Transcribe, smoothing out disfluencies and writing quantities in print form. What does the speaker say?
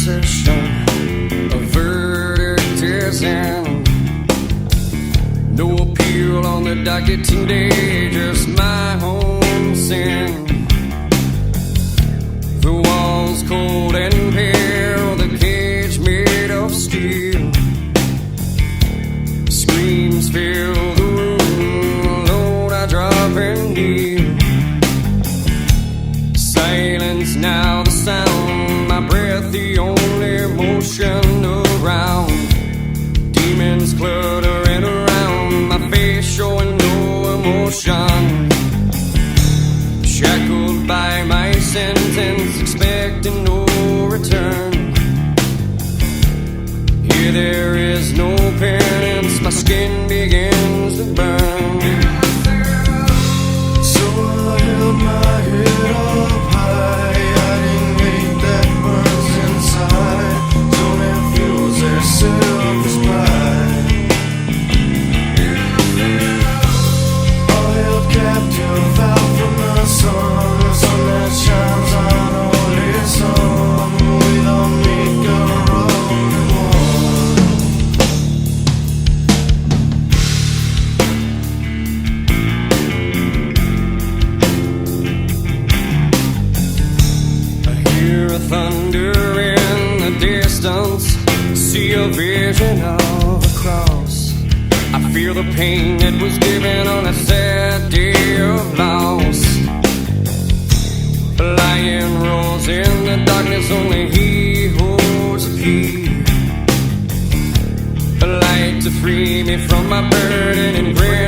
possession. A verdict is in. No appeal on the docket today, just my own sin. The walls cold and pale, the cage made of steel. Screams fill the room, alone I drop and kneel. Silence now the sound, my breath the only motion around. Demons cluttering around, my face showing no emotion. Shackled by my sentence, expecting no return. Here there is no penance, my skin begins to burn. So I held my head up high, hiding hate that burns inside. Zoning fuels their selfish pride. All held captive out from the sun that shines on only some. We don't make a road and Thunder in the distance, see a vision of a cross. I feel the pain that was given on a sad day of loss. A lion roars in the darkness, only he holds the key. A light to free me from my burden and grave.